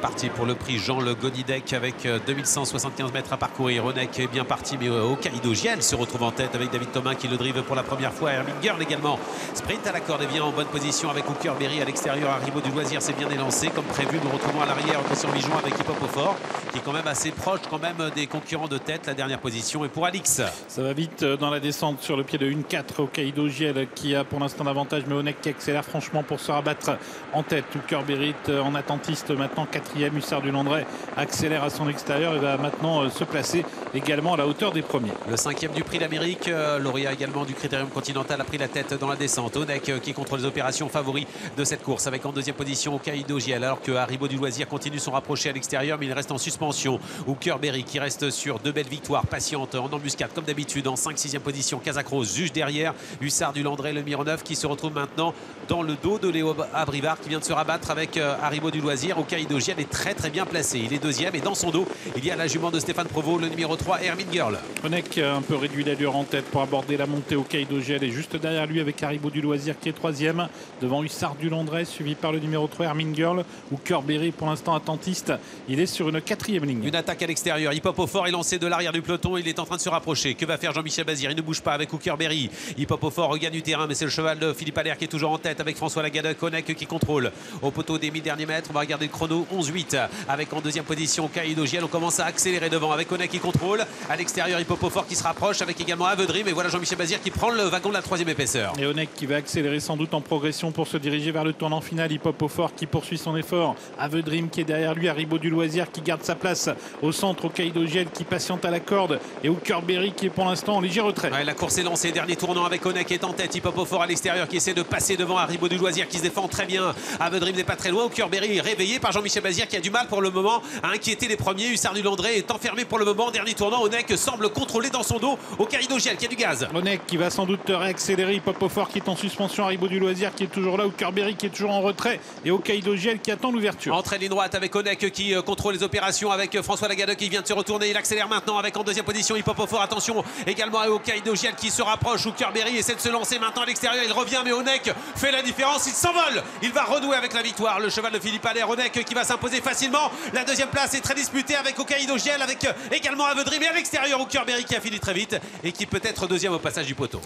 parti pour le prix Jean Le Gonidec avec 2175 mètres à parcourir. Honeck est bien parti, mais Hokkaido Giel se retrouve en tête avec David Thomas qui le drive pour la première fois. Hermine Girl également sprint à la corde et vient en bonne position avec Hooker Berry à l'extérieur. Arrivo du Loisir s'est bien élancé comme prévu. Nous retrouvons à l'arrière Christian Bijon avec Hip Hop au fort qui est quand même assez proche quand même des concurrents de tête. La dernière position est pour Alix. Ça va vite dans la descente sur le pied de 1-4. Hokkaido Giel qui a pour l'instant l'avantage, mais Honeck qui accélère franchement pour se rabattre en tête. Hooker Berry en attentiste maintenant 4e. Hussard du Landré accélère à son extérieur et va maintenant se placer également à la hauteur des premiers. Le 5e du prix d'Amérique, lauréat également du Critérium Continental, a pris la tête dans la descente. Honeck qui contrôle les opérations favoris de cette course avec en deuxième position Hokkaido Giel, alors que Arrivo du Loisir continue son rapproché à l'extérieur, mais il reste en suspension. Hooker Berry qui reste sur deux belles victoires patientes en embuscade comme d'habitude en 5-6e position. Casacros juge derrière. Hussard du Landré, le numéro 9 qui se retrouve maintenant dans le dos de Léo Abrivard qui vient de se rabattre avec Arrivo du Loisir. Hokkaido Giel est très bien placé. Il est deuxième et dans son dos, il y a la jument de Stéphane Provost, le numéro 3, Hermine Girl. Honeck un peu réduit l'allure en tête pour aborder la montée. Hokkaido Giel est juste derrière lui avec Arrivo du Loisir qui est 3e. Devant Hussard du Landré, suivi par le numéro 3, Hermine Girl. Hooker Berry pour l'instant attentiste. Il est sur une 4e ligne. Une attaque à l'extérieur. Hip Hop au fort est lancé de l'arrière du peloton. Il est en train de se rapprocher. Que va faire Jean-Michel Bazir? Il ne bouge pas avec Hooker Berry. Hip Hop au fort regagne du terrain, mais c'est le cheval de Philippe Allaire qui est toujours en tête avec François Lagadec. Honeck qui contrôle au poteau des 1000 derniers mètres. On va regarder le chrono 11-8 avec en deuxième position Hokkaido Giel. On commence à accélérer devant avec Honeck qui contrôle. À l'extérieur, Hip Hop au fort qui se rapproche avec également Avedrim. Et voilà Jean-Michel Bazir qui prend le wagon de la 3e épaisseur. Et Honeck qui va accélérer sans doute en progression pour se diriger vers le tournant final. Hip Hop au fort qui poursuit son effort. Avedrim qui est derrière lui. Arrivo du Loisir qui garde sa place au centre. Hokkaido Giel qui patiente à la corde. Et Hooker Berry qui est pour l'instant en léger retrait. Ouais, la course est lancée. Dernier tournant avec Honeck qui est en tête. Hip Hop au fort à l'extérieur qui essaie de passer devant Arrivo du Loisir qui se défend très bien. Avedrim n'est pas très loin. Hooker Berry réveillé par Jean-Michel Bazir qui a du mal pour le moment à inquiéter les premiers. Hussard du Landré est enfermé pour le moment. Dernier tournant. Honeck semble contrôler dans son dos Hokkaido Giel qui a du gaz. Honeck qui va sans doute réaccélérer. Hip Hop au fort qui est en suspension. Arrivo du Loisir qui est toujours là. Hooker Berry qui est toujours en retrait. Et Hokkaido Giel qui attend l'ouverture. Entrée ligne droite avec Honeck qui contrôle les opérations avec François Lagadec qui vient de se retourner. Il accélère maintenant avec en deuxième position Hip Hop au fort. Attention également à Hokkaido Giel qui se rapproche. Hooker Berry essaie de se lancer maintenant à l'extérieur. Il revient, mais Honeck fait la différence. Il s'envole. Il va renouer avec la victoire. Le cheval de Philippe Allaire. Honeck qui va s'imposer facilement. La deuxième place est très disputée avec Hokkaido Giel, avec également Avedrim. Et à l'extérieur, Hooker Berry qui a fini très vite et qui peut être deuxième au passage du poteau.